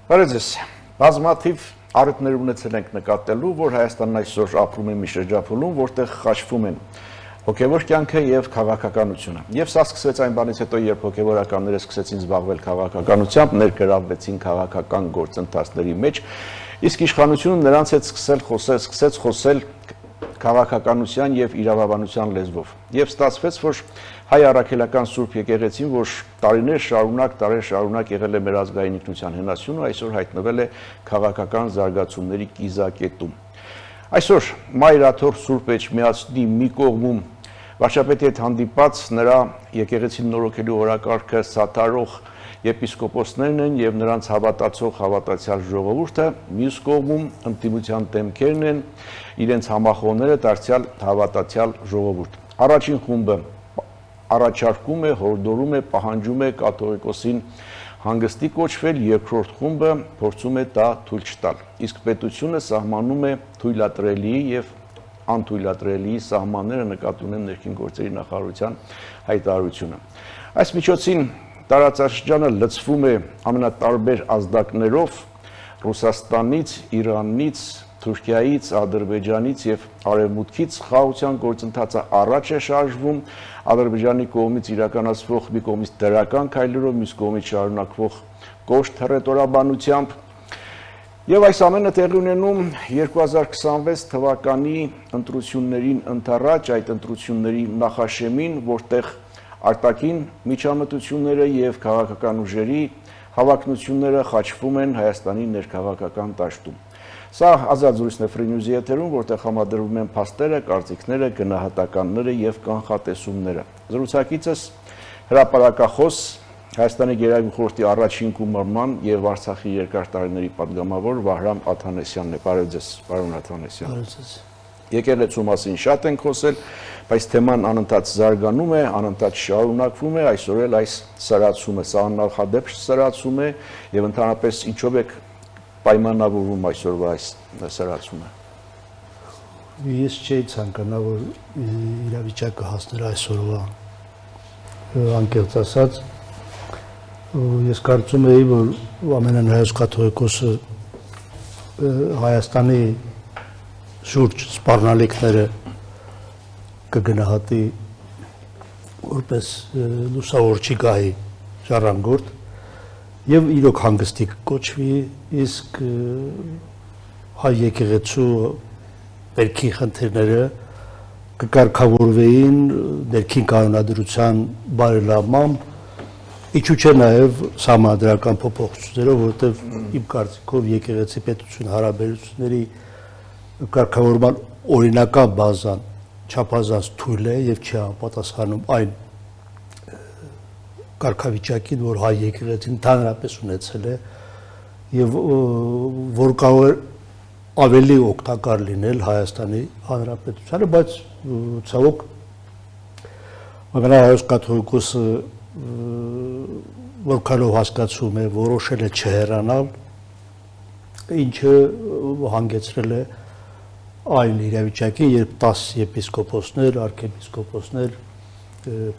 Բարեձեզ, բազմաթիվ առիթներ ունեցել ենք նկատելու, որ Հայաստանն այսօր ապրում է մի շրջափուլում, որտեղ խաչվում են հոգևոր կյանքը եւ քաղաքականությունը։ Եվ սա սկսվեց այն բանից հետո, երբ հոգևորականները սկսեցին զբաղվել քաղաքականությամբ, ներգրավվեցին քաղաքական գործընթացների մեջ, իսկ իշխանությունը նրանց հետ սկսեց խոսել քաղաքականության եւ իրավաբանության լեզվով։ Եվ ստացվեց, որ հայ առաքելական Սուրբ Եկեղեցին, որ տարիներ շարունակ եղել է մեր ազգային ինքնության հենասյունը, այսօր հայտնվել է քաղաքական զարգացումների կիզակետում։ Այսօր Մայրաթոր Սուրբ Էջմիածնի մի կողմում վարչապետի հետ հանդիպած նրա եկեղեցին նորոգելու օրակարգը սատարող եպիսկոպոսներն են եւ նրանց հավատացյալ ժողովուրդը, մյուս կողմում ընդդիմության դեմքերն են, իրենց համախոհները դարձյալ հավատացյալ ժողովուրդ։ Առաջին խումբը առաջարկում է, հորդորում է, պահանջում է կաթողիկոսին հանգստի կոչվել, երկրորդ խումբը փորձում է դա թույլ չտալ։ Իսկ պետությունը սահմանում է թույլատրելի եւ անթույլատրելի սահմանները նկատի ունեն ներքին գործերի նախարարության հայտարարությունը։ Այս միջոցին տարածաշրջանը լցվում է ամենատարբեր ազդակներով Ռուսաստանից, Իրանից, Թուրքիայից, Ադրբեջանից եւ Արևմուտքից խաղաղության գործընթացը առաջ է շարժվում, Ադրբեջանի կողմից իրականացվող մի կողմից դրական քայլերով, մյուս կողմից շարունակվող կոշտ հռետորաբանությամբ եւ այս ամենը տեղի ունենում 2026 թվականի ընտրություններին ընթառաջ, այդ ընտրությունների նախաշեմին, որտեղ արտաքին միջամտությունները եւ քաղաքական ուժերի հավակնությունները խաչվում են Հայաստանի ներքաղաքական դաշտում։ Սա ազատ զրույցն է Free News-ի եթերում, որտեղ համադրվում են փաստերը, կարծիքները, գնահատականները եւ կանխատեսումները։ Զրուցակիցս հրապարակախոս Հայաստանի Գերագույն խորհրդի առաջին գումարման եւ Արցախի երկար տարիների падգամավոր Վահրամ Աթանեսյանն է։ Բարև ձեզ, պարոն Աթանեսյան։ Բարև ձեզ։ Եկեղեցու մասին շատ ենք խոսել, բայց թեման անընդհատ զարգանում է, անընդհատ շարունակվում է, այսօր էլ այս սրացումը, սա աննախադեպ սրացում է եւ ընդհանրապես ինչով է պայմանավորվում այսօրվա այս սրացումը։ Ես չէի ցանկանա, որ իրավիճակը հասներ այսօրվա, անկեղծ ասած, ես կարծում էի, որ ամենահայոց կաթողիկոսը Հայաստանի շուրջ սպառնալիքները կգնահատի որպես լուսավորչի գահի ժառանգորդ եւ իրոք հանգստի կոչվի, իսկ հայ եկեղեցու ներքին խնդիրները կկարգավորվեին ներքին կանոնադրության բարելավմամբ, իչու չէ նաեւ համադրական փոփոխություններով, որովհետեւ իմ կարծիքով եկեղեցի պետություն հարաբերությունների կարգավորման օրինական բազան չափազանց թույլ է եւ չի համապատասխանում այն կարգավիճակին, որ հայ եկեղեցին ընդհանրապես ունեցել է եւ որ կարող է ավելի օգտակար լինել Հայաստանի Հանրապետությանը, բայց ցավոք ամենահայոց կաթողիկոսը որքանով հասկացում է, որոշել է չհեռանալ, ինչը հանգեցրել է այն իրավիճակին, երբ 10 եպիսկոպոսներ, արքեպիսկոպոսներ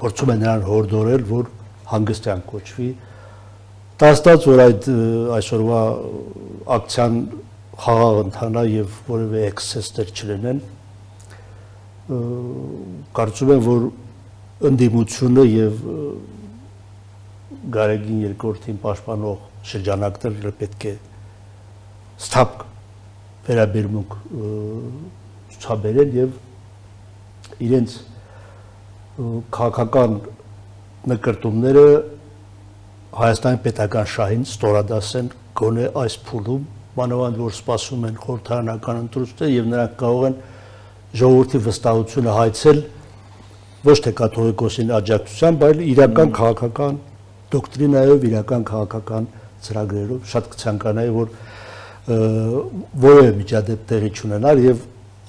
փորձում են նրան հորդորել, որ հանգստյան կոչվի, տաստած, որ այդ այսօրվա ակցիան խաղաղ ընթանա եւ որևէ էքսցեսներ չլինեն, կարծում եմ, որ ընդդիմությունը եւ Գարեգին երկրորդին պաշտպանող շրջանակները պետք է ստապ վերաբերմունք ցուցաբերեն եւ իրենց քաղաքական նկարտումները Հայաստանի պետական շահին ստորադասեն գոնե այս փուլում, մանավանդ որ սպասում են խորհրդարանական ընտրություններ եւ նրանք կարող են ժողովրդի վստահությունը հայցել ոչ թե կաթողիկոսին աջակցությամբ, այլ իրական քաղաքական դոկտրինայով, իրական քաղաքական ծրագրերով, շատ կցանկանայի, որ որևէ միջադեպ տեղի չունենար եւ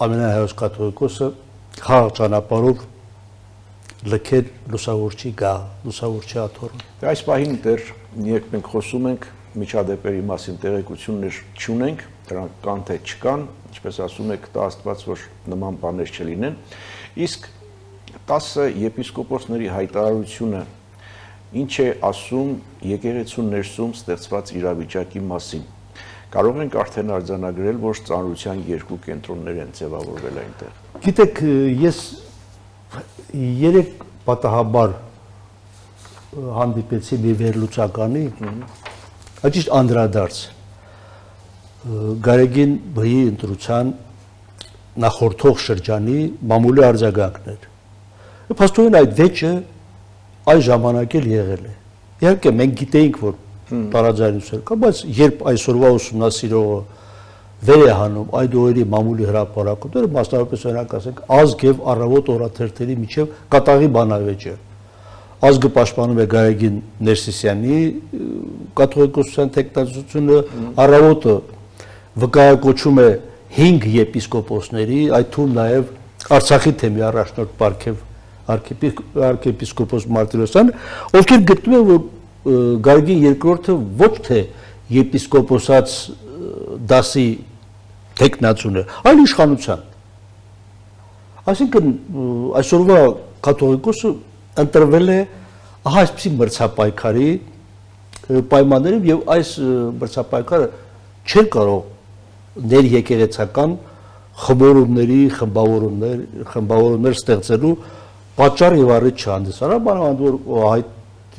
ամենահայոց կաթողիկոսը խաղաղ ճանապարհով լքեր լուսավորչի գահ, լուսավորչի աթոռը։ Այս պահին դեռ երբ մենք խոսում ենք միջադեպերի մասին տեղեկություններ չունենք, դրանք կան թե չկան, ինչպես ասում եք, տա Աստված, որ նման բաներ չլինեն, իսկ 10 եպիսկոպոսների հայտարարությունը ինչ է ասում եկեղեցու ներսում ստեղծված իրավիճակի մասին։ Կարող ենք արդեն արձանագրել, որ ծանրության երկու կենտրոններ են ձևավորվել այնտեղ։ Գիտեք, ես երեք պատահաբար հանդիպեցի մի վերլուծականի, այդիշտ անդրադարձ Գարեգին բհի ընտրության նախորդող շրջանի մամուլի արձագանքներ։ Փաստորեն այդ վեճը այս ժամանակ էլ եղել է։ Իհարկե մենք գիտեինք, որ տարաձայնություն կա, բայց երբ այսօրվա ուսումնասիրողը վեր է հանում այդ օրերի մամուլի հրապարակումները, մասնավորապես օրինակ ասենք ազգ եւ առավոտ օրաթերթերի միջև կատաղի բանավեճը։ Ազգը պաշտպանում է Գարեգին Ներսիսյանի կաթողիկոսության թեկնածությունը, առավոտը վկայակոչում է 5 եպիսկոպոսների, այդ թվում նաև Արցախի թեմի առաջնորդ Պարքև arczepiskopos Martirosyan, ովքեր գտնում են, որ Գարեգին II-ը ոչ թե եպիսկոպոսած դասի թեկնածուն է, այլ իշխանության։ Այսինքն այսօրվա կաթողիկոսը ընտրվել է ահա այսպիսի մրցապայքարի պայմաններում եւ այս մրցապայքարը չէր կարող ներեկեղեցական խմբավորումների, խմբավորումներ ստեղծելու պատճառ եւ առիթ չհանդիսանա, բանավանդ որ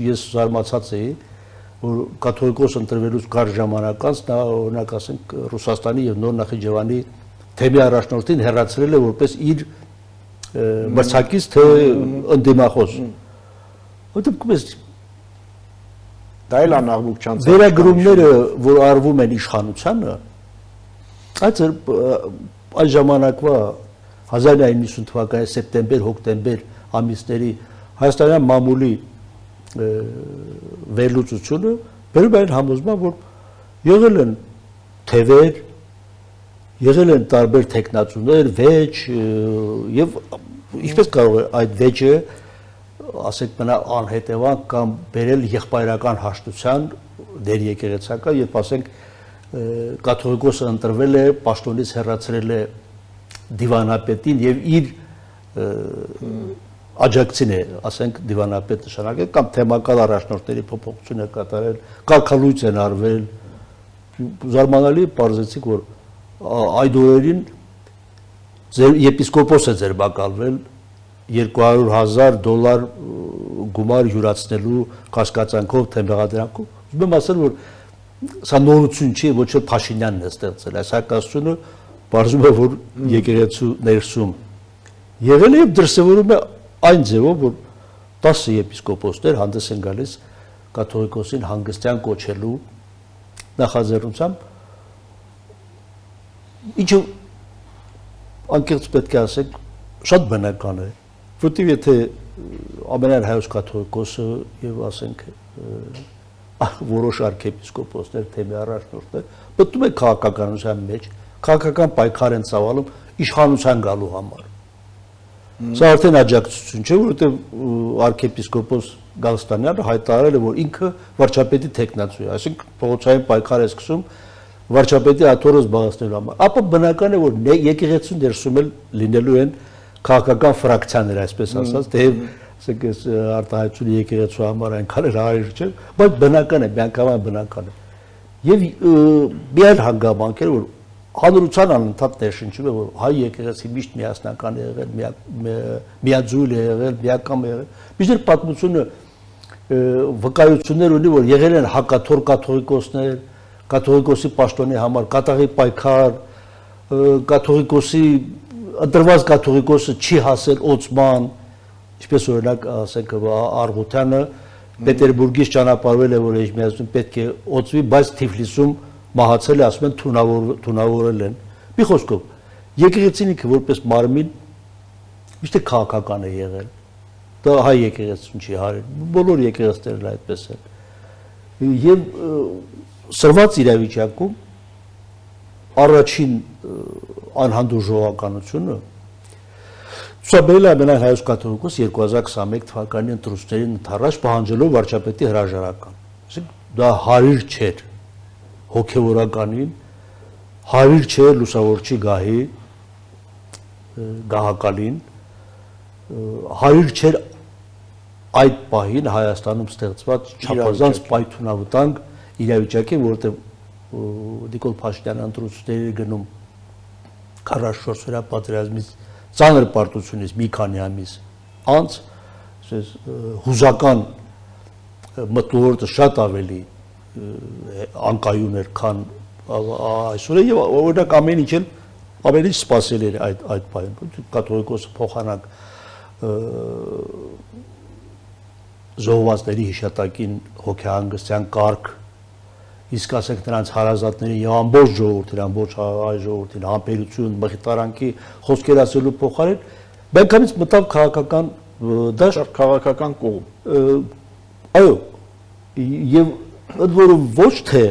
ես զարմացած էի, որ կաթողիկոս ընտրվելուց կար ժամանակ անց նա օրինակ ասենք Ռուսաստանի եւ Նոր Նախիջևանի թեմի առաջնորդին հերացրել է որպես իր մրցակից թե ընդդիմախոս։ Որտեղ կոմես դա էլ անաղմուկ չանց վերագրումները, որ արվում են իշխանությանը, այդ ժամանակվա 1990 թվականի սեպտեմբեր-հոկտեմբեր ամիսների հայաստանյան մամուլի վերլուծությունը բերում է համոզման, որ եղել են թևեր, եղել են տարբեր թեկնածուներ, վեճ եւ ինչպես կարող է այդ վեճը ասենք մնա անհետևանք կամ բերել եղբայրական հաշտության դեր եկեղեցական, երբ ասենք կաթողիկոսը ընտրվել է, պաշտոնից հեռացրել է դիվանապետին եւ իր աջակցին է, ասենք դիվանապետ նշանակել կամ թեմական առաջնորդների փոփոխություն է կատարել, կարգալույց են արվել, զարմանալի պարզեցիք, որ այդ օրերին ձեր եպիսկոպոս է ձերբակալվել $200,000 գումար յուրացնելու կասկածանքով թե մեղադրանքով, ուզում եմ ասել, որ սա նորություն չի, ոչ էլ Փաշինյանն է ստեղծել, այս հակասությունը բարձում է, որ եկեղեցու ներսում եղել է եւ դրսևորում է այն ձևով, որ 10 եպիսկոպոսներ հանդես են գալիս կաթողիկոսին հանգստյան կոչելու նախաձեռնությամբ, ինչը անկեղծ պետք է ասենք շատ բնական է, որտեղ եթե ամենայն հայոց կաթողիկոսը եւ ասենք որոշ arczepiskopos-ներ, թեմի առաջնորդներ մտնում են քաղաքականության մեջ, քաղաքական պայքար են ծավալում իշխանության գալու համար։ Սա արդեն աջակցություն չէ, որովհետև arczepiskopos Գալստանյանը հայտարարել է, որ ինքը վարչապետի թեկնածու է, այսինքն փողոցային պայքար է սկսում վարչապետի աթոռը զբաղեցնելու համար։ Ապա բնական է, որ եկեղեցու ներսում էլ լինելու են քաղաքական ֆրակցիաներ, այսպես ասած, թեև ասենք այս արտահայտությունը եկեղեցու համար այնքան էլ հարիր չէ, բայց բնական է, միանգամայն բնական է։ Եվ մի այլ հանգամանք է, որ հանրության անընդհատ ներշնչում է, որ հայ եկեղեցին միշտ միասնական է եղել, միաձույլ է եղել, միակամ է եղել։ Միշտ պատմությունը վկայություններ ունի, որ եղել են հակաթոռ կաթողիկոսներ, կաթողիկոսի պաշտոնի համար կատաղի պայքար, կաթողիկոսի ընտրված կաթողիկոսը չի հասել օծման, ինչպես օրինակ ասենք Արգուտյանը Պետերբուրգից ճանապարհվել է, որ Էջմիածնում պետք է օծվի, բայց Թիֆլիսում մահացել է, ասում են թունավորել են։ Մի խոսքով, եկեղեցին ինքը որպես մարմին միշտ քաղաքական է եղել։ Դա հայ եկեղեցին չի հարել, բոլոր եկեղեցիներն այդպես են։ Եվ սրված իրավիճակում առաջին անհանդուր ժողովականությունը ցուցաբերել է ամենայն հայոց կաթողիկոս 2021 թվականի ընտրություններին ընդառաջ պահանջելով վարչապետի հրաժարական։ Այսինքն դա հարիր չէր հոգևորականին, հարիր չէր լուսավորչի գահի գահակալին, հարիր չէր այդ պահին Հայաստանում ստեղծված չափազանց պայթունավտանգ իրավիճակի, որտեղ Նիկոլ Փաշինյանը ընտրությունների գնում 44-օրյա պատերազմից ծանր պարտությունից մի քանի ամիս անց հուզական մթնոլորտը շատ ավելի անկայուն էր, քան այսօր եւ օրինակ ամեն ինչ էլ ավելի սպասելի էր այդ բանը կաթողիկոսը փոխանակ զոհվածների հիշատակին հոգեհանգստյան կարգ իսկ ասենք նրանց հարազատներին եւ ամբողջ ժողովրդին, ամբողջ հայ ժողովրդին համբերություն, մխիթարանքի խոսքեր ասելու փոխարեն բանկամից մտավ քաղաքական դաշտ, քաղաքական կողմ։ Այո, եւ ընդ որում ոչ թե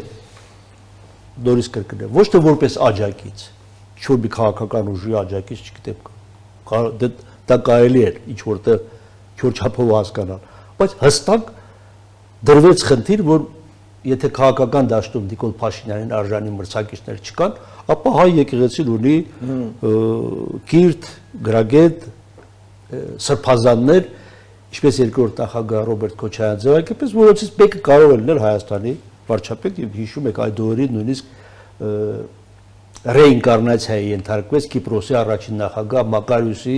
նորից կրկնեմ, ոչ թե որպես աջակից, ինչ-որ մի քաղաքական ուժի աջակից, չգիտեմ, դա կարելի էր ինչ-որտեղ ինչ-որ չափով հասկանալ, բայց հստակ դրվեց խնդիր, որ եթե քաղաքական դաշտում Նիկոլ Փաշինյանին արժանի մրցակիցներ չկան, ապա հայ եկեղեցին ունի կիրթ, գրագետ, սրբազաններ, ինչպես երկրորդ նախագահ Ռոբերտ Քոչարյանը ձևակերպեց, որոնցից մեկը կարող է լինել Հայաստանի վարչապետ եւ հիշում եք այդ օրերին նույնիսկ ռեինկարնացիայի ենթարկվեց Կիպրոսի առաջին նախագահ Մակարյոսի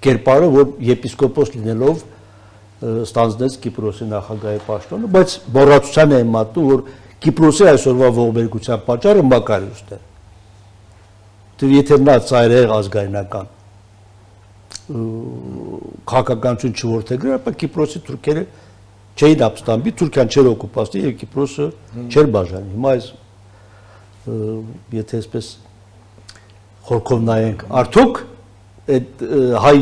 կերպարը, որ եպիսկոպոս լինելով ստանձնեց Կիպրոսի նախագահի պաշտոնը, բայց մոռացության է մատնում, որ Կիպրոսի այսօրվա ողբերգության պատճառը Մակարյոսն է։ Դու եթե նա ծայրահեղ ազգայնական քաղաքականություն չորթեգրել, ապա Կիպրոսի թուրքերը չէին ապստամբի, Թուրքիան չէր օկուպացնի եւ Կիպրոսը չէր բաժանի։ Հիմա այս եթե այսպես խորքով նայենք, արդյոք այդ հայ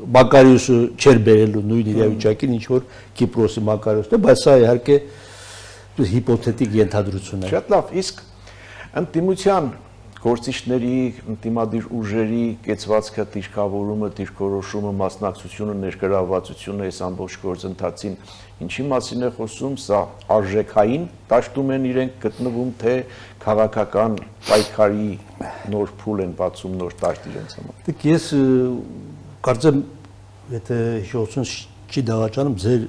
Մակարյոսը չէր բերելու նույն իրավիճակին, ինչ որ Կիպրոսի Մակարյոսն է, բայց սա իհարկե հիպոթետիկ ենթադրություն է։ Շատ լավ, իսկ ընդդիմության գործիչների, ընդդիմադիր ուժերի կեցվածքը, դիրքավորումը, դիրքորոշումը, մասնակցությունը, ներգրավվածությունը այս ամբողջ գործընթացին ինչի մասին է խոսում, սա արժեքային դաշտում են իրենք գտնվում, թե քաղաքական պայքարի նոր փուլ են բացում, նոր դաշտ իրենց համար։ Դուք ես կարծեմ եթե հիշողություն չի դավաճանում ձեր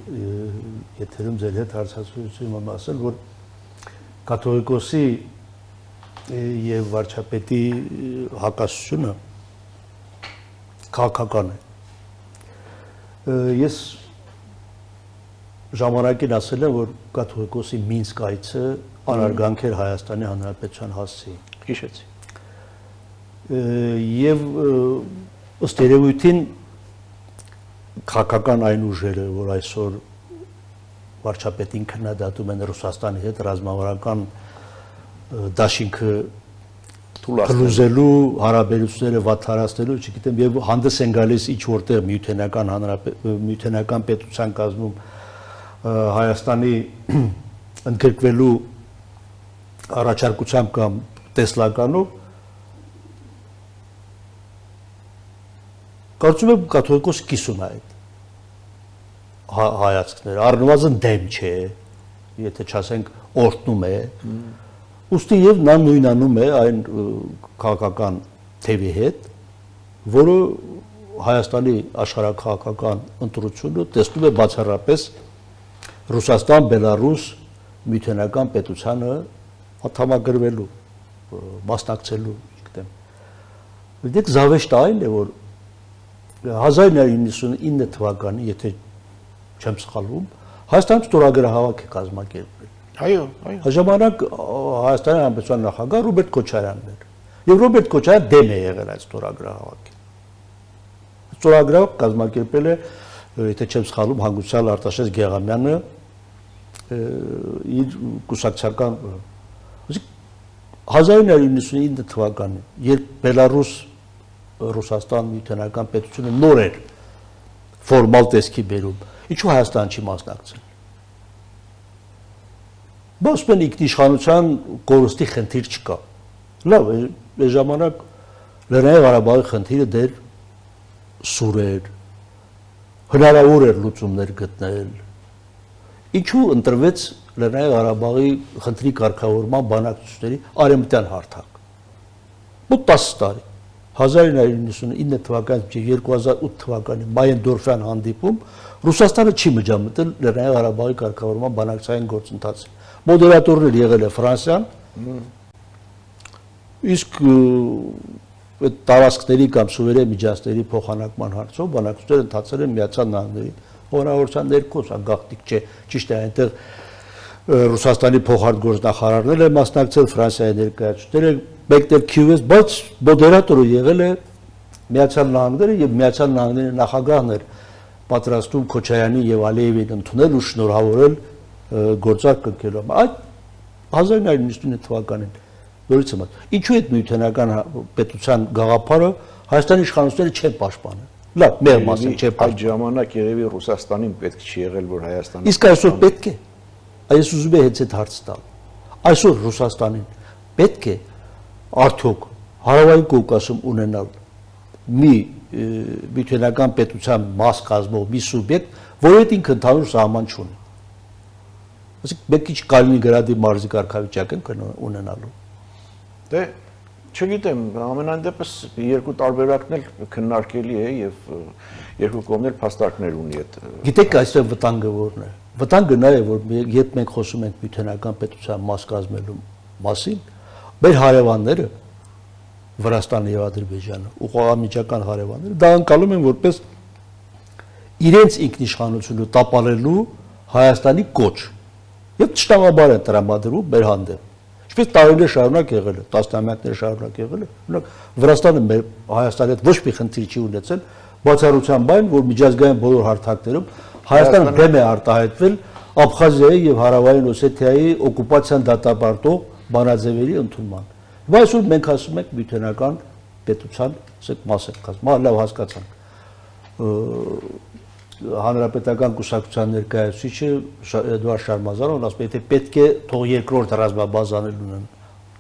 եթերում ձեր հետ հարցազրույցում ասել, որ կաթողիկոսի եւ վարչապետի հակասությունը քաղաքական է։ Ես ժամանակին ասել եմ, որ կաթողիկոսի Մինսկ այցը անարգանք էր Հայաստանի Հանրապետության հասցեին։ Հիշեցի։ Եվ ըստ երևույթին քաղաքական այն ուժերը, որ այսօր վարչապետին քննադատում են Ռուսաստանի հետ ռազմավարական դաշինքը փլուզելու, հարաբերությունները վատթարացնելու, չգիտեմ, եւ հանդես են գալիս ինչ որտեղ միութենական պետության կազմում Հայաստանի ընդգրկվելու առաջարկությամբ կամ տեսլականով կարծում եմ կաթողիկոսը կիսում է այդ հայացքները, առնվազն դեմ չէ, եթե չասենք օրհնում է, ուստի եւ նա նույնանում է այն քաղաքական թևի հետ, որը Հայաստանի աշխարհաքաղաքական ընտրությունը տեսնում է բացառապես Ռուսաստան, Բելարուս միութենական պետությանը անդամագրվելու, մասնակցելու, չգիտեմ։ Դեք զավեշտը այն է, որ 1999 թվականին, եթե չեմ սխալվում, Հայաստանում ստորագրահավաք է կազմակերպվել։ Այո, այո։ Ժամանակ Հայաստանի Հանրապետության նախագահ Ռոբերտ Քոչարյանն էր։ Եվ Ռոբերտ Քոչարյանը դեմ է եղել այդ ստորագրահավաքին։ Ստորագրահավաք կազմակերպել է, եթե չեմ սխալվում, հանգուցյալ Արտաշես Գեղամյանը իր կուսակցական 1999 թվականին, երբ Բելարուս Ռուսաստան միութենական պետությունը նոր էր ֆորմալ տեսքի բերում, ինչու Հայաստան չի մասնակցել։ Բայց մեն ինքնիշխանության կորստի խնդիր չկա։ Լավ, այս ժամանակ Լեռնային Ղարաբաղի խնդիրը դեռ սուր էր, հնարավոր էր լուծումներ գտնել։ Ինչու ընտրվեց Լեռնային Ղարաբաղի խնդրի կարգավորման բանակցությունների արևմտյան հարթակ։ Մոտ 10 տարի։ 1999 թվականից 2008 թվականի Մայենդորֆյան հանդիպում Ռուսաստանը չի միջամտել Լեռնային Ղարաբաղի կարգավորման բանակցային գործընթացին։ Մոդերատորներ եղել է Ֆրանսիան, իսկ այդ տարածքների կամ սուվերեն միջանցքների փոխանակման հարցով բանակցությունները ընթացել են Միացյալ Նահանգների խորհրդարության ներքո, սա գաղտնիք չէ, ճիշտ է, այնտեղ Ռուսաստանի փոխարտգործնախարարներ են մասնակցել, Ֆրանսիայի ներկայացուցիչները մեկնել Քիևից, բայց մոդերատորը եղել է Միացյալ Նահանգները եւ Միացյալ Նահանգների նախագահն էր պատրաստում Քոչարյանին եւ Ալիևին ընդունել ու շնորհավորել գործարք կնքելու։ Այդ 1999 թվականին նորից եմ ասում, ինչու է նյութենական պետության գաղափարը Հայաստանի իշխանությունները չեն պաշտպանել։ Լավ, մեր մասը չէ պաշտպանել։ Այդ ժամանակ երևի Ռուսաստանին պետք չի եղել, որ Հայաստանը։ Իսկ այսօր պետք է։ Այս ուզում եմ հենց այդ հարցը տալ։ Այսօր Ռուսաստանին պետք է արդյոք Հարավային Կովկասում ունենալ մի նյութենական պետության մաս կազմող մի սուբյեկտ, որը ինքը ընդհանուր սահման չունի։ Այսինքն մենք ինչ Կալինինգրադի մարզի կարգավիճակ ենք ունենալու։ Դե չգիտեմ, ամենայն դեպս երկու տարբերակն էլ քննարկելի է եւ երկու կողմն էլ փաստարկներ ունի այդ։ Գիտեք, այստեղ վտանգը որն է։ Վտանգը նա է, որ երբ մենք խոսում ենք նյութենական պետության մաս կազմելու մասին, մեր հարևանները Վրաստանը եւ Ադրբեջանը, ուղղամիջական հարևանները, դա անցալում են որպես իրենց ինքնիշխանությունը տապալելու Հայաստանի կոչ։ Եվ ճշտամաբար է տրամադրվում մեր հանդեպ։ Ինչպես տարիներ շարունակ եղել է, տասնամյակներ շարունակ եղել է, օրինակ Վրաստանը մեր Հայաստանի հետ ոչ մի խնդիր չի ունեցել, բացառությամբ այն, որ միջազգային բոլոր հարթակներում Հայաստանը դեմ է արտահայտվել Աբխազիայի եւ Հարավային Օսեթիայի օկուպացիան դատապարտող բանաձևերի ընդունման։ Բայց այսօր մենք ասում ենք նյութենական պետության մաս ենք կազմում, լավ հասկացանք։ Հանրապետական կուսակցության ներկայացուցիչը Էդուարդ Շարմազանովն ասում է, թե պետք է թող երկրորդ ռազմաբազան ունեն,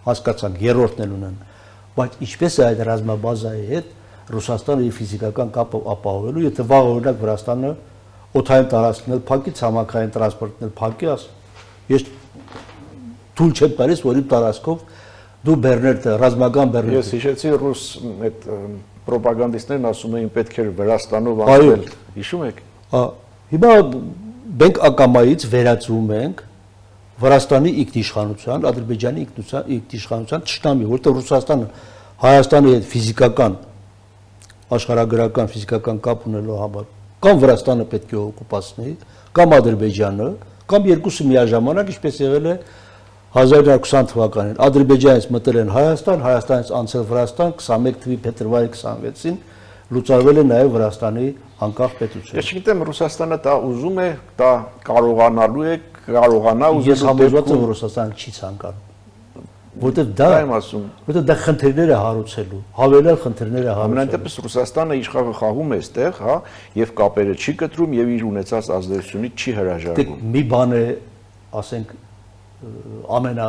հասկացանք, երրորդն էլ ունեն, բայց ինչպես է այդ ռազմաբազայի հետ Ռուսաստանը իր ֆիզիկական կապը ապահովելու, եթե վաղ օրինակ Վրաստանը օդային տարածքն էլ փակի, ցամաքային տրանսպորտն էլ փակի, ես թույլ չեմ տալիս, որ իմ տարածքով դու բեռներ ռազմական բեռներ։ Ես հիշեցի ռուս այդ պրոպագանդիստներն ասում էին պետք էր Վրաստանով անցնել, հիշում եք։ Հիմա մենք ակամայից վերածվում ենք Վրաստանի ինքնիշխանության, Ադրբեջանի ինքնիշխանության ճշտամի, որտեղ Ռուսաստանը Հայաստանի հետ ֆիզիկական աշխարհագրական ֆիզիկական կապ ունելու համար կամ Վրաստանը պետք է օկուպացնի, կամ Ադրբեջանը, կամ երկուսը միաժամանակ, ինչպես եղել է 1920 թվականին Ադրբեջանից մտել են Հայաստան, Հայաստանից անցել Վրաստան, 21 թվականի փետրվարի 26-ին լուծարվել է նաև Վրաստանի անկախ պետությունը։ Ես չգիտեմ, Ռուսաստանը դա ուզում է, դա կարողանալու է, կարողանա ուզելու։ Ես համոզված եմ, որ Ռուսաստանը չի ցանկանում։ Որտեղ դա եմ ասում, որտեղ դա խնդիրներ է հարուցելու, հավելյալ խնդիրներ է հարուցելու։ Ամենայն դեպս Ռուսաստանը իշխանը խաղում է այստեղ, հա, եւ կապերը չի կտրում եւ իր ունեցած ազդեցությունից չի հրաժարվում։ Մի բան է, ասենք, ամենա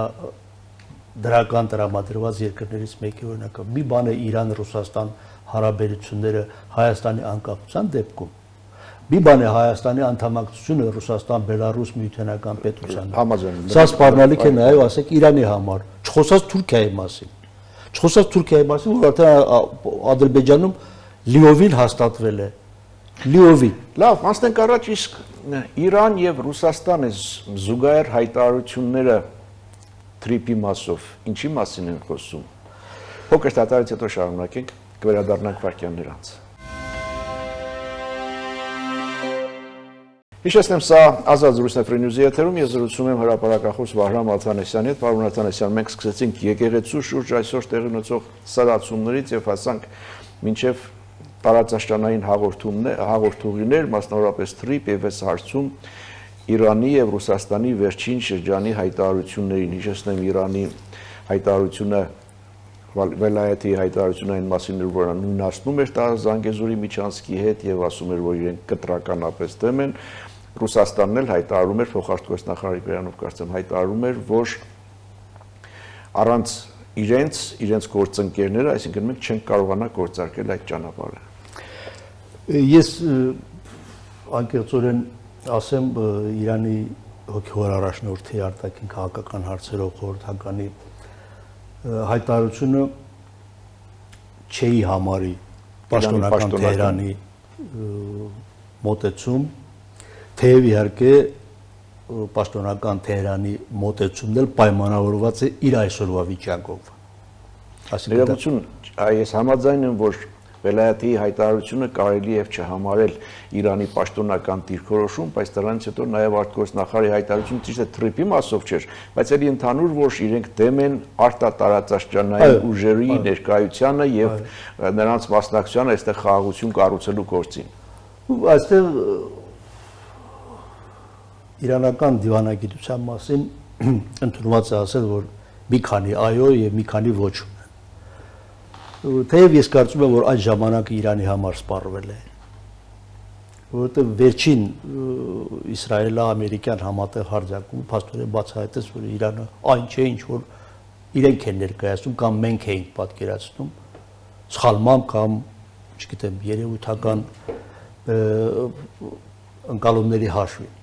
դրական տրամադրված երկրներից մեկի օրինակը, մի բան է Իրան-Ռուսաստան հարաբերությունները Հայաստանի անկախության դեպքում, մի բան է Հայաստանի անդամակցությունը Ռուսաստան-Բելարուս միութենական պետության։ Համաձայն։ Սա սպառնալիք է նաև, ասենք, Իրանի համար, չխոսած Թուրքիայի մասին։ Չխոսած Թուրքիայի մասին, որ արդեն Ադրբեջանում լիովին հաստատվել է։ Լիովին։ Լավ, անցնենք առաջ, իսկ Իրան եւ Ռուսաստանը զուգահեռ հայտարարությունները թրիպի մասով ինչի մասին են խոսում։ Փոքր դատարից հետո շարունակենք, կվերադառնանք վարքյաններ անց։ Հիշեցնեմ, սա ազատ զրույցն է Free News-ի եթերում, ես զրուցում եմ հրապարակախոս Վահրամ Աթանեսյանի հետ, պարոն Աթանեսյան, մենք սկսեցինք եկեղեցու շուրջ այսօր տեղի ունեցող սարացումներից եւ հասանք մինչեւ տարածաշրջանային հաղորդումներ, մասնավորապես թրիպ եւ այս հարցում Իրանի եւ Ռուսաստանի վերջին շրջանի հայտարարություններին, հիշեցնեմ Իրանի հայտարարությունը Վելայեթի հայտարարությունը այն մասին էր, որ նույնացնում էր Զանգեզուրի միջանցքի հետ եւ ասում էր, որ իրենք կտրականապես դեմ են։ Ռուսաստանն էլ հայտարարում էր, փոխարտգործնախարարի Բերանով կարծեմ հայտարարում էր, որ առանց իրենց գործընկերները, այսինքն մենք չենք կարողանա գործարկել այդ ճանապարհը։ Ես անկեղծորեն ասեմ Իրանի հոգևոր առաջնորդի արտաքին քաղաքական հարցերով խորհրդականի հայտարարությունը չի համարի պաշտոնական Թեհրանի մոտեցում, թեև իհարկե պաշտոնական Թեհրանի մոտեցումն էլ պայմանավորված է իր այսօրվա վիճակով։ Ներողություն, ես համաձայն եմ, որ Վելայաթի հայտարարությունը կարելի է չհամարել Իրանի պաշտոնական դիրքորոշում, բայց դրանից հետո նաև արտգործնախարարի հայտարարությունը ճիշտ է թրիփի մասով չէր, բայց էլի ընդհանուր որ իրենք դեմ են արտատարածաշրջանային ուժերի ներկայությանը եւ նրանց մասնակցությանը այստեղ խաղաղություն կառուցելու գործին։ Այստեղ իրանական դիվանագիտության մասին ընդունված է ասել, որ մի քանի այո եւ մի քանի ոչ ունեն։ Թեև ես կարծում եմ, որ այդ ժամանակը Իրանի համար սպառվել է, որովհետև վերջին իսրայելա-ամերիկյան համատեղ հարձակումը փաստորեն բացահայտեց, որ Իրանը այն չէ, ինչ որ իրենք են ներկայացնում կամ մենք էինք պատկերացնում, սխալմամբ կամ, չգիտեմ, երևույթական ընկալումների հաշվին։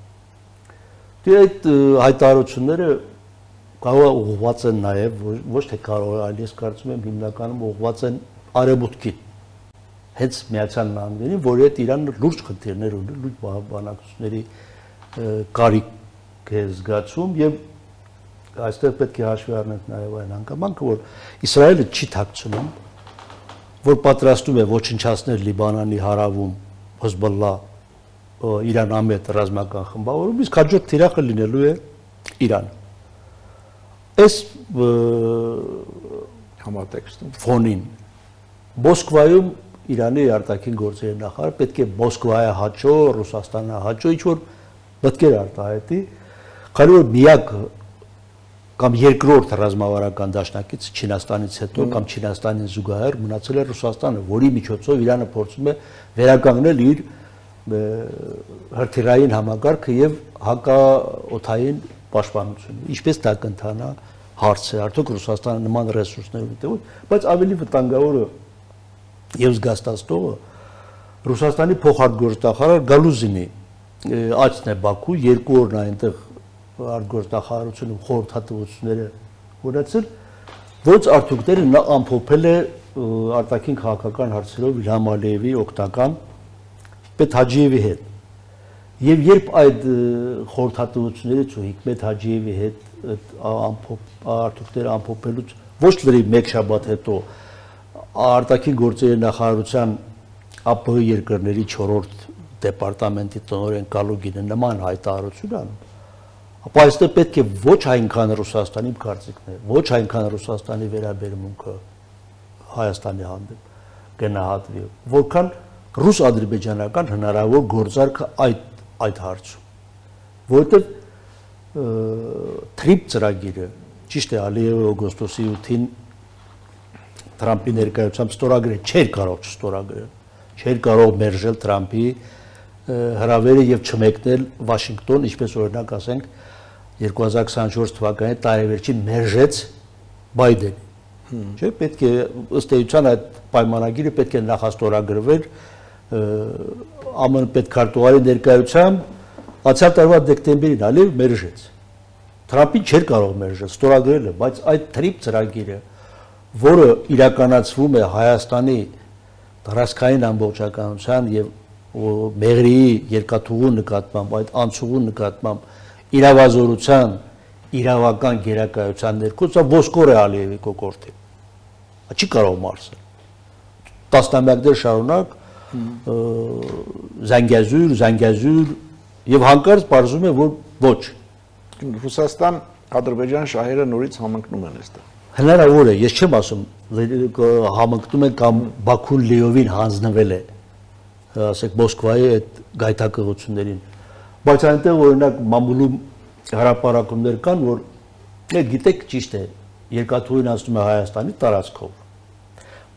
Դե այդ հայտարարությունները կարող է ուղղված են նաև ոչ թե կարող է, այլ ես կարծում եմ հիմնականում ուղղված են արևմուտքին, հենց Միացյալ Նահանգներին, որի հետ Իրանը լուրջ խնդիրներ ունի, լուրջ բանակցությունների կարիք է զգացում եւ այստեղ պետք է հաշվի առնենք նաև այն հանգամանքը, որ Իսրայելը չի թաքցնում, որ պատրաստում է ոչնչացնել Լիբանանի հարավում Հեզբոլլա Իրանամետ ռազմական խմբավորում, իսկ հաջորդ թիրախը լինելու է Իրանը։ Այս համատեքստում ֆոնին Մոսկվայում Իրանի արտաքին գործերի նախարար պետք է Մոսկվայի հաճո, Ռուսաստանի հաճո ինչ-որ մտքեր արտահայտի, քանի որ միակ կամ երկրորդ ռազմավարական դաշնակից Չինաստանից հետո կամ Չինաստանին զուգահեռ մնացել է Ռուսաստանը, որի միջոցով Իրանը փորձում է վերականգնել իր հրթիռային համակարգը եւ հակաօդային պաշտպանությունը։ Ինչպես դա կընթանա հարց է, արդյոք Ռուսաստանը նման ռեսուրսներ ունի, բայց ավելի վտանգավորը եւ զգաստացնողը Ռուսաստանի փոխարտգործնախարար Գալուզինի այցն է Բաքու, 2 օրն այնտեղ արտգործնախարարությունում խորհրդատվությունները ունեցել, որոնց արդյունքները նա ամփոփել է արտաքին քաղաքական հարցերով Իլհամ Ալիևի օգնական Պետ Հաջիևի հետ։ Եվ երբ այդ խորհրդատվություններից ու Հիկմետ Հաջիևի հետ արդյունքները ամփոփելուց ոչ լրիվ մեկ շաբաթ հետո արտաքին գործերի նախարարության ԱՊՀ երկրների 4-րդ դեպարտամենտի տնօրեն Կալուգինը նման հայտարարություն անում, ապա այստեղ պետք է ոչ այնքան Ռուսաստանի կարծիքն է, ոչ այնքան Ռուսաստանի վերաբերմունքը Հայաստանի հանդեպ գնահատվի, որքան ռուս-ադրբեջանական հնարավոր գործարքը այդ հարցում, որովհետև թրիփ ծրագիրը ճիշտ է Ալիևը օգոստոսի 8-ին Թրամփի ներկայությամբ ստորագրել չէր կարող չստորագրել, չէր կարող մերժել Թրամփի հրավերը եւ չմեկնել Վաշինգտոն, ինչպես օրինակ ասենք 2024 թվականի տարեվերջին մերժեց Բայդենը։ Չէ, պետք է ըստ էության այդ պայմանագիրը պետք է նախաստորագրվեր ԱՄՆ պետքարտուղարի ներկայությամբ անցյալ տարվա դեկտեմբերին Ալիև մերժեց։ Թրամփին չէր կարող մերժել, ստորագրել է, բայց այդ թրիփ ծրագիրը, որը իրականացվում է Հայաստանի տարածքային ամբողջականության եւ Մեղրիի երկաթուղու նկատմամբ, այդ անցուղու նկատմամբ իրավազորության իրավական գերակայության ներքո, սա ոսկոր է Ալիևի կոկորտի։ Չի կարող մարսել։ Տասնամյակներ շարունակ զանգազուր եւ հանկարծ բարձում է որ ոչ Ռուսաստան Ադրբեջան շահերը նորից համընկնում են այստեղ հնարավոր է ես չեմ ասում համընկնում են կամ Բաքուն լիովին հանձնվել է ասեք Մոսկվայի այդ գայթակղություններին բայց այնտեղ օրինակ մամուլում հարաբերակումներ կան որ գիտեք ճիշտ է երկաթուղին անցնում է Հայաստանի տարածքով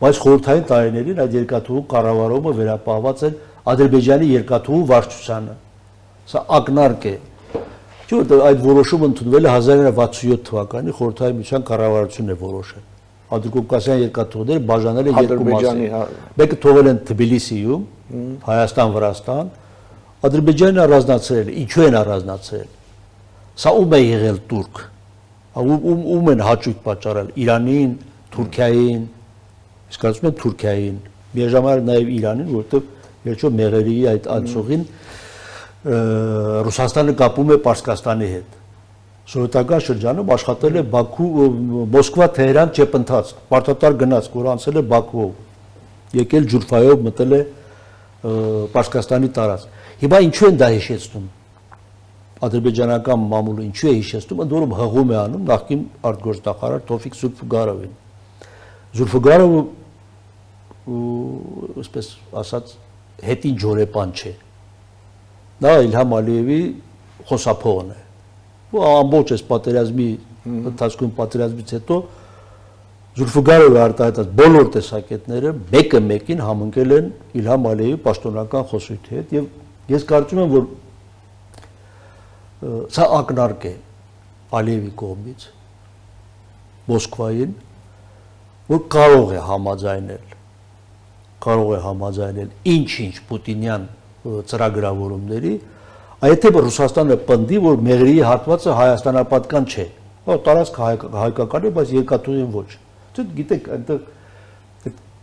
բայց խորհրդային տարիներին այդ երկաթուղու կառավարումը վերապահված է Ադրբեջանի երկաթուղու վարչությանը սա ակնարկ է Չէ՞ որ այդ որոշումը ընդունվել է 1967 թվականի խորհրդային միության կառավարությունն է որոշել Ադրբեջանյան երկաթուղները բաժանել են երկու մասի մեկը թողել են Թբիլիսիում Հայաստան-Վրաստան Ադրբեջանը առանձնացրել է ինչու են առանձնացրել Սա ում է եղել турք ում են հաճույք պատճառել Իրանին Թուրքիային Իսկ կարծում եմ Թուրքիային, միաժամանակ նաև Իրանին, որովհետև վերջո Մեղրիի այդ ացողին Ռուսաստանը կապում է Պարսկաստանի հետ։ Սովետական շրջանում աշխատել է Բաքու, Մոսկվա, Թեհրան ճեպընթաց, պարտատար գնաց, որ անցել է Բաքուով, եկել ջուրֆայով մտել է Պարսկաստանի տարածք։ Հիմա ինչու են դա հիշեցնում։ Ադրբեջանական մամուլը ինչու է հիշեցնում, ընդ որում հղում է անում նախկին արտգործնախարար Թովֆիկ Զուլֆուգարովին։ Զուլֆուգարովը, այսպես ասած, հետին ջորեպան չէ։ Նա Իլհամ Ալիևի խոսափողն է։ Ու ամբողջ այս պատերազմի ընթացքում պատերազմից հետո Զուլֆուգարովը արտահայտած բոլոր տեսակետները մեկը մեկին համընկել են Իլհամ Ալիևի պաշտոնական խոսույթի հետ եւ ես կարծում եմ, որ սա ակնարկ է Ալիևի կողմից Մոսկվային, որ կարող է համաձայնել ինչ-ինչ պուտինյան ծրագրավորումների, եթե Ռուսաստանը պնդի, որ Մեղրիի հատվածը հայաստանապատկան չէ, տարածքը հայկական է, բայց երկաթուղին ոչ։ Գիտեք, այնտեղ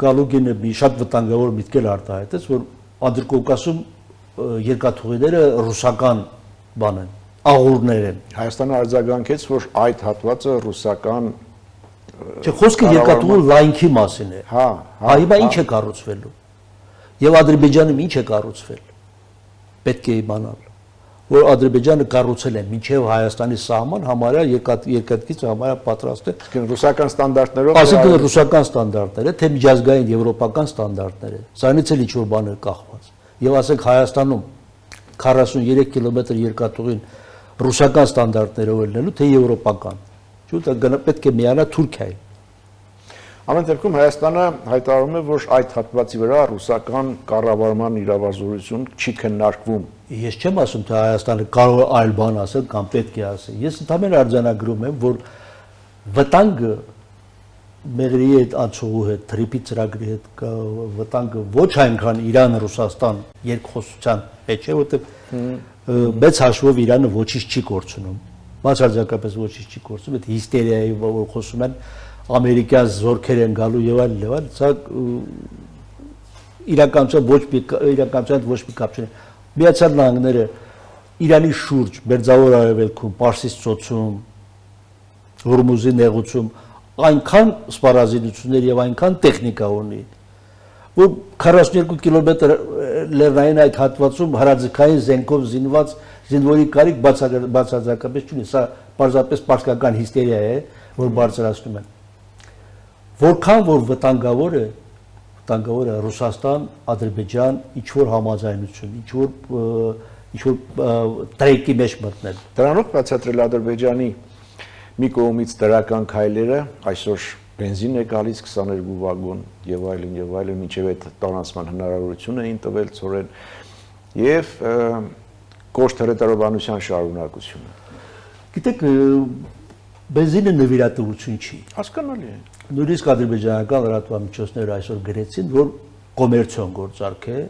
Գալուգինը մի շատ վտանգավոր միտք արտահայտեց, որ Ադրկովկասում երկաթուղիները ռուսական բան են, աղուրներ են։ Հայաստանը արձագանքեց, որ այդ հատվածը ռուսական Չէ, խոսքը երկաթուղու լայնքի մասին է։ Հիմա ինչ է կառուցվելու։ Եվ Ադրբեջանում ինչ է կառուցվել։ Պետք է իմանալ, որ Ադրբեջանը կառուցել է մինչև Հայաստանի սահման համարյա երկաթգից համարյա պատրաստ է։ Ռուսական ստանդարտներով։ Այսինքն ռուսական ստանդարտները, թե միջազգային եվրոպական ստանդարտները։ Սրանից էլ ինչ-որ բաներ կախված։ Եվ ասենք Հայաստանում 43 կիլոմետր երկաթուղին ռուսական ստանդարտներով ելնելու, թե եվրոպական։ Դա պետք է միանա Թուրքիային։ Ամեն դեպքում Հայաստանը հայտարարում է, որ այդ հատվածի վրա ռուսական կառավարման իրավազորություն չի քննարկվում։ Ես չեմ ասում, թե Հայաստանը կարող է այլ բան ասել կամ պետք է ասել։ Ես ընդհանրապես արձանագրում եմ, որ վտանգը Մեղրիի հետ անցողու հետ, Թրիփի ծրագրի հետ վտանգը ոչ այնքան Իրան-Ռուսաստան երկխոսության մեջ է, որովհետև մեծ հաշվով Իրանը ոչինչ չի կորցնում։ Բացարձակապես ոչինչ չի կորցնում, այդ հիստերիայի, որ խոսում են ամերիկյան զորքեր են գալու եւ այլն, սա իրականության ոչ մի կապ չունի։ Միացյալ Նահանգները Իրանի շուրջ, Մերձավոր Արևելքում, Պարսից ծոցում, Հորմուզի նեղուցում այնքան սպառազինություններ եւ այնքան տեխնիկա ունի, որ 42 կիլոմետր լեռնային այդ հատվածում հրաձգային զենքով զինված զինվորի կարիք բացարձակապես չունի։ Սա պարզապես պարսկական հիստերիա է, որ բարձրացնում են։ Որքան որ վտանգավոր է Ռուսաստան, Ադրբեջան, ինչ-որ համաձայնություն, ինչ-որ տրեկի մեջ մտնել։ Դրանով բացատրել Ադրբեջանի մի կողմից դրական քայլերը, այսօր բենզին է գալիս 22 վագոն եւ այլն, մինչեւ այդ տոնացման հնարավորություն էին տվել ծորեն եւ կոշտ հրետարողանության շարունակությունը։ Գիտեք, բենզինը նվիրատվություն չի։ Հասկանալի է։ Նույնիսկ ադրբեջանական լրատվամիջոցները այսօր գրեցին, որ կոմերցիոն գործարք է,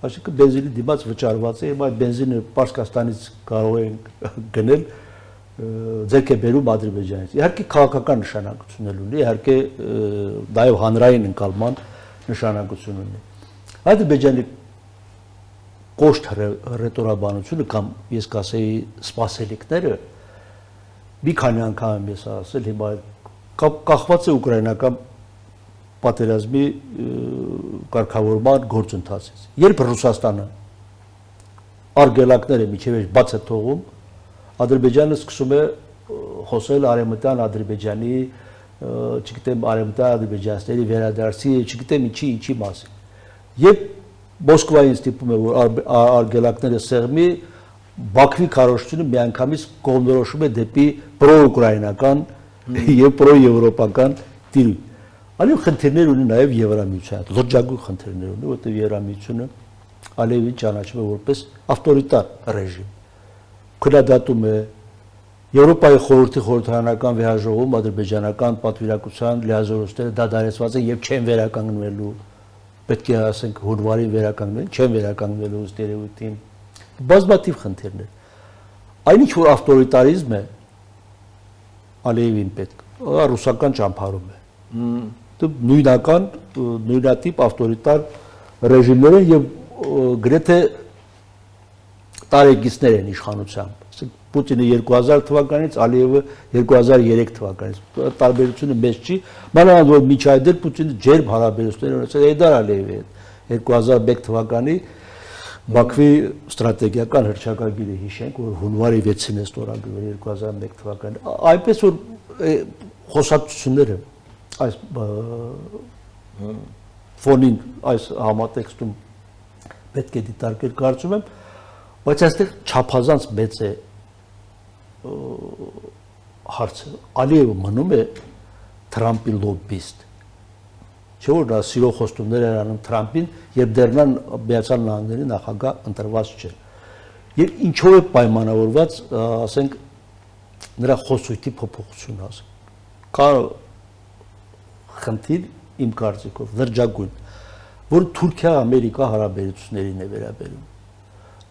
այսինքն բենզինի դիմաց վճարված է, այդ բենզինը Պարսկաստանից կարող են գնել ձեռք է բերում Ադրբեջանից։ Իհարկե քաղաքական նշանակություն ունի, իհարկե նաև հանրային ընկալման նշանակություն ունի։ Ադրբեջանի կոշտ ռետորաբանությունը կամ ես կասեի սպասելիքները մի քանի անգամ ես ասել, հիմա կախված է ուկրաինական պատերազմի կարգավորման գործընթացից։ Երբ Ռուսաստանը արգելակները միջև բաց է թողում, Ադրբեջանը սկսում է խոսել արևմտյան Ադրբեջանի, չգիտեմ, արևմտյան ադրբեջանցիների վերադարձի, չգիտեմ ինչի մասին։ Երբ Մոսկվային ստիպում է, որ արգելակները սեղմի, Բաքվի քարոզությունը միանգամից կողմնորոշում է դեպի պրոուկրաինական եւ պրոեվրոպական տիրույթ։ Այլև խնդիրներ ունի նաև Եվրամիության, լրջագույն խնդիրներ ունի, որտեղ Եվրամիությունը Ալիևին ճանաչում է որպես ավտորիտար ռեժիմ։ Քննադատում է Եվրոպայի խորհրդի խորհրդարանական վեհաժողովում ադրբեջանական պատվիրակության լիազորությունները դադարեցված են եւ չեն վերականգնվելու։ Պետք է ասենք հունվարին վերականգնեն, չեն վերականգնվելու ըստ երևույթին։ Բազմաթիվ խնդիրներ։ Այնինչ որ ավտորիտարիզմ է Ալիևին պետք, ռուսական ճամփարում է։ նույնատիպ ավտորիտար ռեժիմներ են եւ գրեթե տարեկիցներ են իշխանությամբ։ Պուտինը 2000 թվականից, Ալիևը 2003 թվականից։ Տարբերությունը մեծ չի, մանավանդ որ միջի այդ Պուտինը ջերմ հարաբերություններ ունեցել Էյդար Ալիևի հետ 2001 թվականի Բաքվի ստրատեգիական հռչակագիրը հիշենք, որ հունվարի 6-ին է ստորագրվել 2001 թվականին։ Այնպես որ խոսակցությունները այս ֆոնին այս համատեքստում պետք է դիտարկել կարծում եմ, բայց այստեղ չափազանց մեծ է հարցը։ Ալիևը մնում է Թրամփի լոբբիստ։ Չէ՞ որ նա սիրո խոստումներ էր անում Թրամփին, երբ դեռ նա Միացյալ Նահանգների նախագահ ընտրված չէր։ Եվ ինչով է պայմանավորված, ասենք, նրա խոսույթի փոփոխությունը, ասենք։ Կա խնդիր իմ կարծիքով լրջագույն, որ Թուրքիա-Ամերիկա հարաբերություններին է վերաբերում։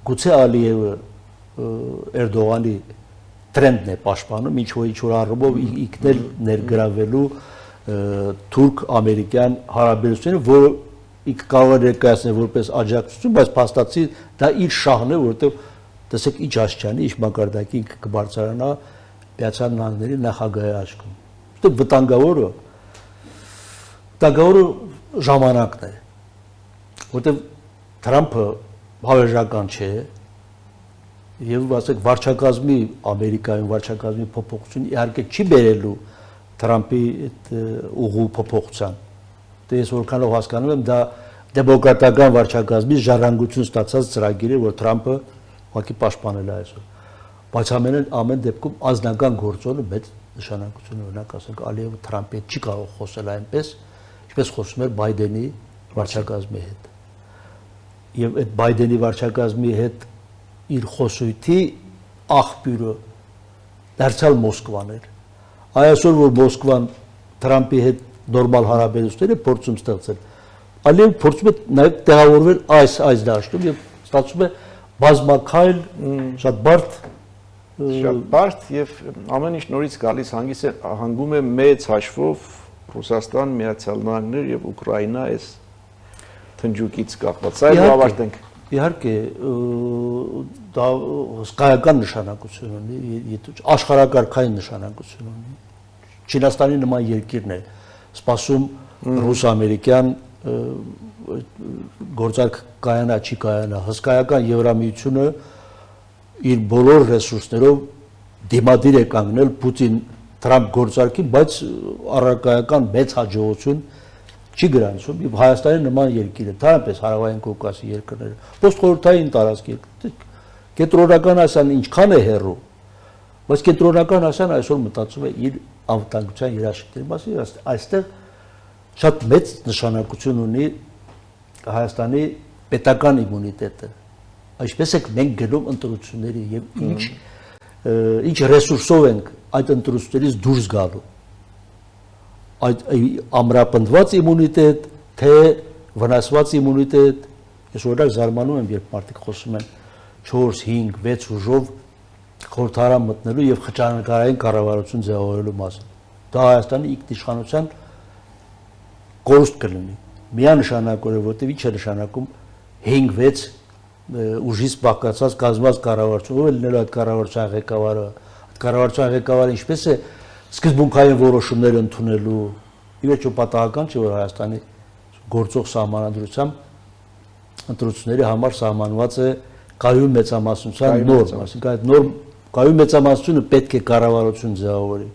Գուցե Ալիևը Էրդողանի տրենդն է պաշտպանում, ինչ-որ առումով ինքնել ներգրավելու թուրք-ամերիկյան հարաբերությունները, որը ինքը կարող է ներկայացնել որպես աջակցություն, բայց փաստացի դա իր շահն է, որովհետև տեսեք ինչ աշխարհի, ինչ մակարդակի ինքը կբարձրանա Միացյալ Նահանգների նախագահի աչքում։ Որտեղ վտանգավորը ժամանակն է, որտեղ Թրամփը հավերժական չէ եւ ասենք վարչակազմի Ամերիկայում վարչակազմի փոփոխություն իհարկե չի բերելու Թրամփի այդ ուղու փոփոխության։ Դե ես որքանով հասկանում եմ, դա դեմոկրատական վարչակազմի ժառանգություն ստացած ծրագիր է, որ Թրամփը ուղղակի պաշտպանել է այսօր։ Բայց ամեն դեպքում ազնական գործոնը մեծ նշանակություն ունի, օրինակ ասենք Ալիևը Թրամփի հետ չի կարող խոսել այնպես, ինչպես խոսում էր Բայդենի վարչակազմի հետ։ Եվ այդ Բայդենի վարչակազմի հետ իր խոսույթի աղբյուրը դարձյալ Մոսկվան էր։ Այսօր որ Մոսկվան Թրամփի հետ նորմալ հարաբերություններ է փորձում ստեղծել, Ալիևը փորձում է նաև տեղավորվել այս դաշտում եւ ստացվում է բազմակայլ շատ բարդ եւ ամեն ինչ նորից գալիս հանգում է մեծ հաշվով Ռուսաստան, Միացյալ Նահանգներ եւ Ուկրաինա այս թնջուկից կապված։ Սա ավարտենք։ Իհարկե դա հսկայական նշանակություն ունի, աշխարհակարգային նշանակություն ունի։ Չինաստանի նման երկիրն է սպասում ռուս-ամերիկյան գործարք կայանա, չի կայանա, հսկայական Եվրամիությունը իր բոլոր ռեսուրսներով դիմադիր է կանգնել Պուտին-Թրամփ գործարքին, բայց առարկայական մեծ հաջողություն չի գրանցում եւ Հայաստանի նման երկիրը, թարապես Հարավային Կովկասի երկրները, պոստխորհրդային տարածք երկրներ, կենտրոնական Ասիան ինչքան է հեռու, բայց կենտրոնական Ասիան այսօր մտածում է իր անվտանգության երաշխիքների մասին, այստեղ շատ մեծ նշանակություն ունի Հայաստանի պետական իմունիտետը։ Այսպես է մենք գնում ընտրությունների եւ ինչ ռեսուրսով ենք այդ ընտրություններից դուրս գալու։ Այդ ամրապնդված իմունիտետ, թե վնասված իմունիտետ, ես օրինակ զարմանում եմ, երբ մարդիկ խոսում են 4, 5, 6 ուժով խորհրդարան մտնելու եւ խճանկարային կառավարություն ձևավորելու մասին։ Դա Հայաստանի ինքնիշխանության կորուստ կլինի։ Միանշանակորեն, որտեղ ինչ է նշանակում 5-6 ուժից բաղկացած կազմված կառավարություն, ով է լինելու այդ կառավարության ղեկավարը, այդ կառավարության ղեկավարը ինչպես է սկզբունքային որոշումներ ընդունելու, ի վերջո պատահական չէ, որ Հայաստանի գործող սահմանադրությամբ ընտրությունների համար սահմանված է կայուն մեծամասնության նորմ, այսինքն այդ նորմ կայուն մեծամասնությունը պետք է կառավարություն ձևավորի։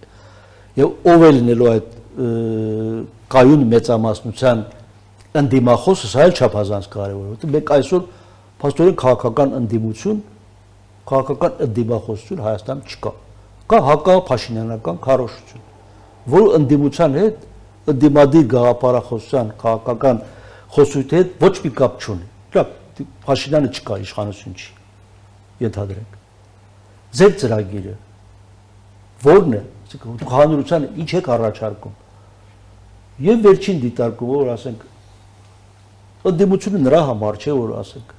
Եվ ով է լինելու այդ կայուն մեծամասնության ընդդիմախոսը, սա էլ չափազանց կարևոր է, որտեղ մենք այսօր փաստորեն քաղաքական ընդդիմախոսություն Հայաստանում չկա։ Կա հակափաշինյանական քարոզություն, որ ընդդիմության հետ ընդդիմադիր գաղափարախոսության քաղաքական խոսույթի հետ ոչ մի կապ չունի։ Դա Փաշինյանը չկա, իշխանություն չի։ Ենթադրենք։ Ձեր ծրագիրը ո՞րն է, դուք հանրությանը ինչ եք առաջարկում։ Եվ վերջին դիտարկումը, որ ասենք ընդդիմությունը նրա համար չէ, որ ասենք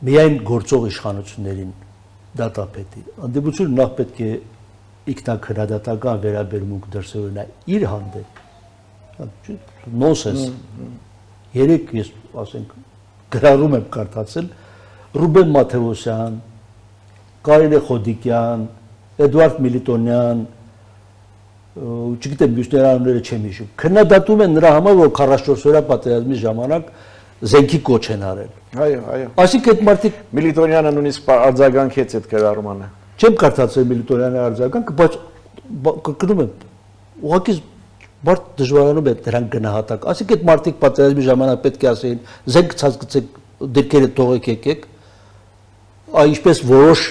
միայն գործող իշխանություններին դատապետի։ Ընդդիմությունը նախ պետք է ինքնակրադատական վերաբերմունք դրսևորել իր հանդեպ նոնսենս երեք ես ասենք գրառում եմ կարդացել Ռուբեն Մաթեոսյան, Կարինե Խոդիկյան, Էդվարդ Միլիտոնյան, չգիտեմ մյուսների անունները չեմ հիշում, քննադատում են նրա համար, որ 44-օրյա պատերազմի ժամանակ զենքի կոչ են արել։ Այո։ Այսինքն այդ մարդիկ Միլիտոնյանը նույնիսկ արձագանքեց այդ գրառմանը։ Չեմ կարդացել Միլիտոնյանի արձագանքը, բայց կրկնում եմ, ուղղակի բարդ դժվարանում է դրան գնահատակ։ Այսինքն այդ մարդիկ պատերազմի ժամանակ պետք է ասեին զենք ցածկացեք, դիրքերը թողեք եկեք, ինչպես որոշ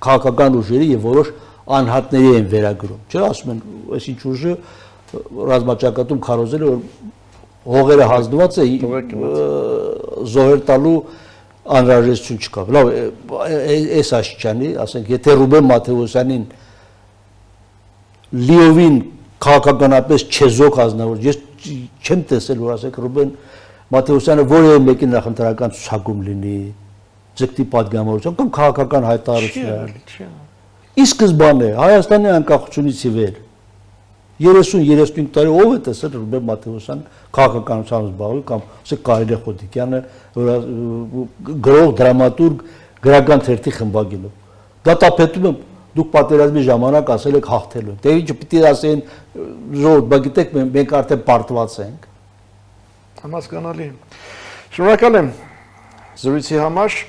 քաղաքական ուժերի եւ որոշ անհատների են վերագրում, չէ՞, ասում են, այսինչ ուժը ռազմաճակատում քարոզել է, որ հողերը հանձնված է զոհեր տալու անհրաժեշտություն չկա։ Լավ, այս Աշիչյանի, ասենք, եթե Ռուբեն Մաթեոսյանին լիովին քաղաքականապես չեզոք ազնավոր, ես չեմ տեսել, որ ասենք Ռուբեն Մաթեոսյանը որևէ մեկի նախընտրական ցուցակում լինի, ձգտի պատգամավորություն կամ քաղաքական հայտարարություն։ Ի սկզբանե Հայաստանի անկախությունից ի վեր 30-35 տարի ով է տեսել Ռուբեն Մաթեոսյան քաղաքականությամբ զբաղվել կամ ասեք Կարինե Խոդիկյանը գրող դրամատուրգ գրական թերթի խմբագիրը։ Դատապետում եմ դուք պատերազմի ժամանակ ասել եք հաղթելու։ Դե ինչ պիտի ասեն ժողովուրդ, բա գիտեք մենք արդեն պարտված ենք։ Համասկանալի։ Շնորհակալ եմ զրույցի համար։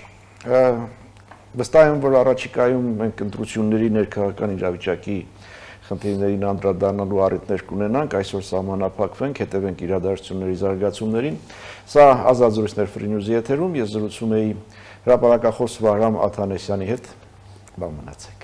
Վստահ եմ, որ առաջիկայում մենք ընտրությունների ներքաղաքական իրավիճակի խնդիրներին անդրադառնալու առիթներ կունենանք, այսօր սահմանափակվենք, հետևենք իրադարձությունների զարգացումներին։ Սա Ազատ զրույցներ Free News-ի եթերում ես զրուցում էի հրապարակախոս Վահրամ Աթանեսյանի հետ։ Բան մնացեք։